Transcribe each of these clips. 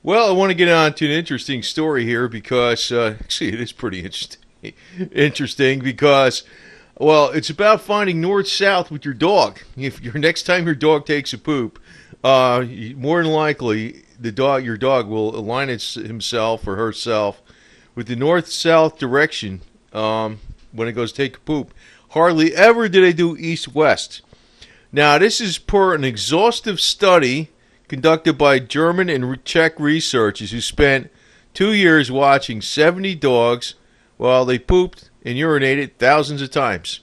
Well, I want to get on to an interesting story here because actually it is pretty interesting. Interesting because, well, it's about finding north south with your dog. If your next time your dog takes a poop, more than likely your dog will align himself or herself with the north south direction when it goes to take a poop. Hardly ever do they do east west. Now, this is per an exhaustive study conducted by German and Czech researchers who spent 2 years watching 70 dogs while they pooped and urinated thousands of times.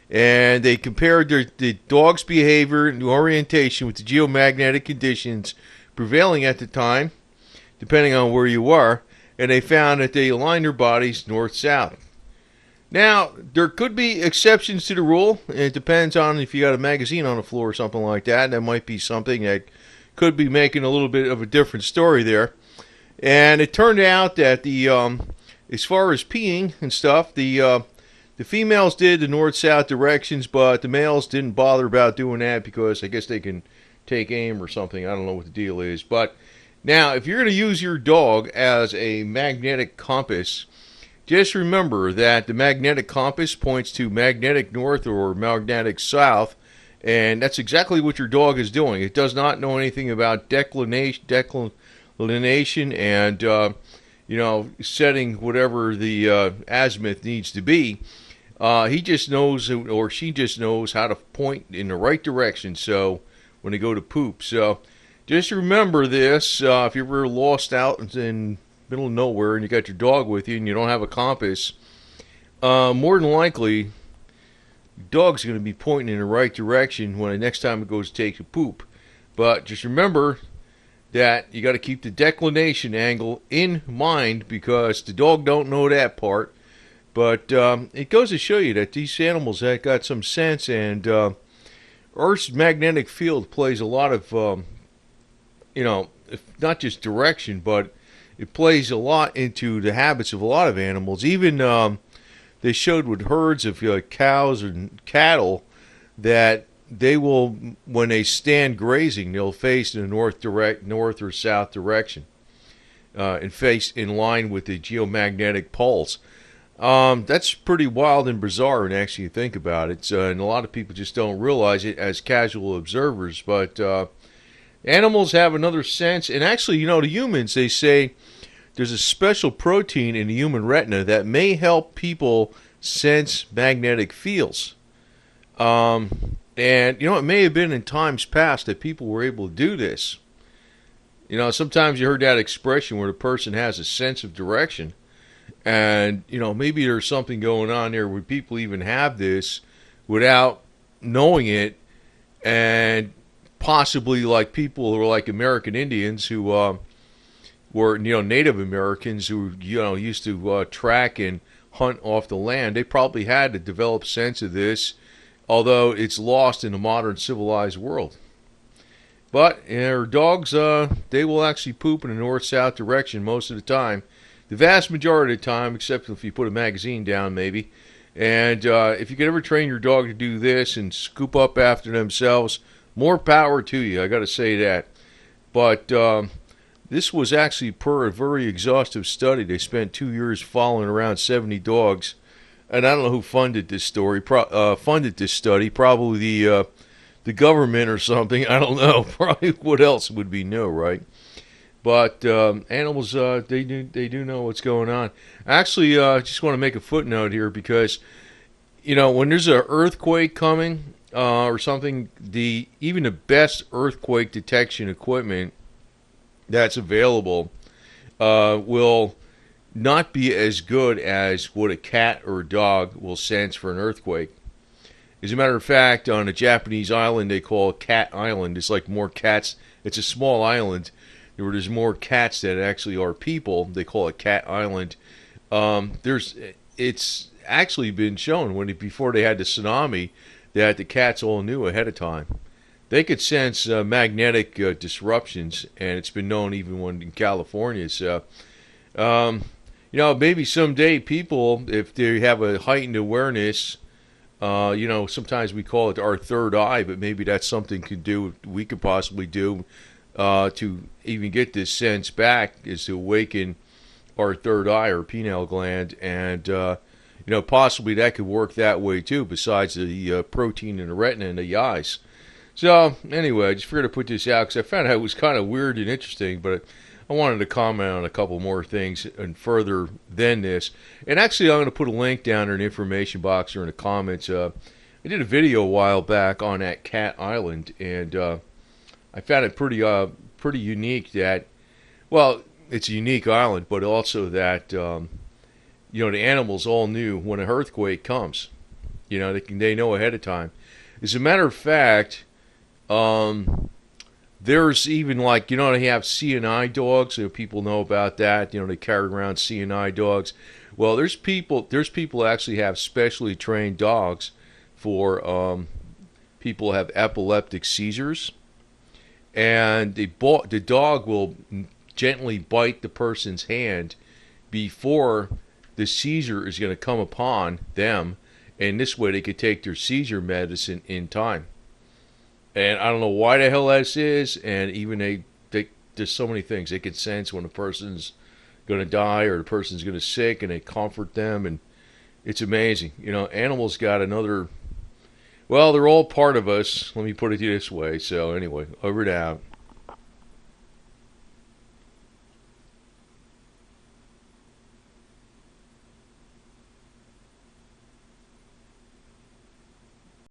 And they compared the dog's behavior and orientation with the geomagnetic conditions prevailing at the time, depending on where you are, and they found that they aligned their bodies north-south. Now, there could be exceptions to the rule. It depends on if you got a magazine on the floor or something like that. That might be something that could be making a little bit of a different story there. And it turned out that as far as peeing and stuff, the females did the north-south directions, but the males didn't bother about doing that because I guess they can take aim or something. I don't know what the deal is. But now, if you're going to use your dog as a magnetic compass, just remember that the magnetic compass points to magnetic north or magnetic south, and that's exactly what your dog is doing. It does not know anything about declination and setting whatever the azimuth needs to be. He just knows, or she just knows, how to point in the right direction. So when they go to poop, so just remember this. If you're ever lost out in middle of nowhere and you got your dog with you and you don't have a compass, more than likely your dog's going to be pointing in the right direction when the next time it goes to take a poop. But just remember that you got to keep the declination angle in mind because the dog don't know that part. But it goes to show you that these animals have got some sense, and Earth's magnetic field plays a lot of not just direction, but it plays a lot into the habits of a lot of animals. Even they showed with herds of cows and cattle that they will, when they stand grazing, they'll face in the north or south direction, and face in line with the geomagnetic poles. That's pretty wild and bizarre, and actually you think about it. And a lot of people just don't realize it as casual observers, but animals have another sense. And actually, the humans, they say there's a special protein in the human retina that may help people sense magnetic fields. And, it may have been in times past that people were able to do this. Sometimes you heard that expression where the person has a sense of direction. And, maybe there's something going on there where people even have this without knowing it. And possibly like people who are like American Indians who were Native Americans who used to track and hunt off the land. They probably had a developed sense of this, although it's lost in the modern civilized world. But our dogs, they will actually poop in the north-south direction most of the time. The vast majority of the time, except if you put a magazine down maybe. And if you could ever train your dog to do this and scoop up after themselves, more power to you, I got to say that. But this was actually per a very exhaustive study. They spent 2 years following around 70 dogs. And I don't know who funded this study. Probably the government or something. I don't know. Probably what else would be new, right? But animals, they do know what's going on. Actually, I just want to make a footnote here because, when there's an earthquake coming or something, even the best earthquake detection equipment that's available will not be as good as what a cat or a dog will sense for an earthquake. As a matter of fact, on a Japanese island they call Cat Island, it's like more cats. It's a small island where there's more cats that actually are people. They call it Cat Island. It's actually been shown before they had the tsunami that the cats all knew ahead of time. They could sense magnetic disruptions, and it's been known even in California. So, maybe someday people, if they have a heightened awareness, sometimes we call it our third eye, but maybe that's something we could possibly do. to even get this sense back is to awaken our third eye or pineal gland, and possibly that could work that way too, besides the protein in the retina and the eyes. So anyway, I just figured to put this out because I found out it was kind of weird and interesting, but I wanted to comment on a couple more things and further than this. And actually, I'm going to put a link down in the information box or in the comments. I did a video a while back on that Cat Island, and I found it pretty unique that, well, it's a unique island, but also that the animals all knew when an earthquake comes. They know ahead of time. As a matter of fact, there's even they have CNI dogs. People know about that. They carry around CNI dogs. Well, there's people actually have specially trained dogs for people who have epileptic seizures, and the dog will gently bite the person's hand before the seizure is going to come upon them, and this way they could take their seizure medicine in time. And I don't know why the hell this is, and even there's so many things. They can sense when a person's going to die or the person's going to sick, and they comfort them, and it's amazing. Animals got another, well, they're all part of us, let me put it this way. So anyway, over and out.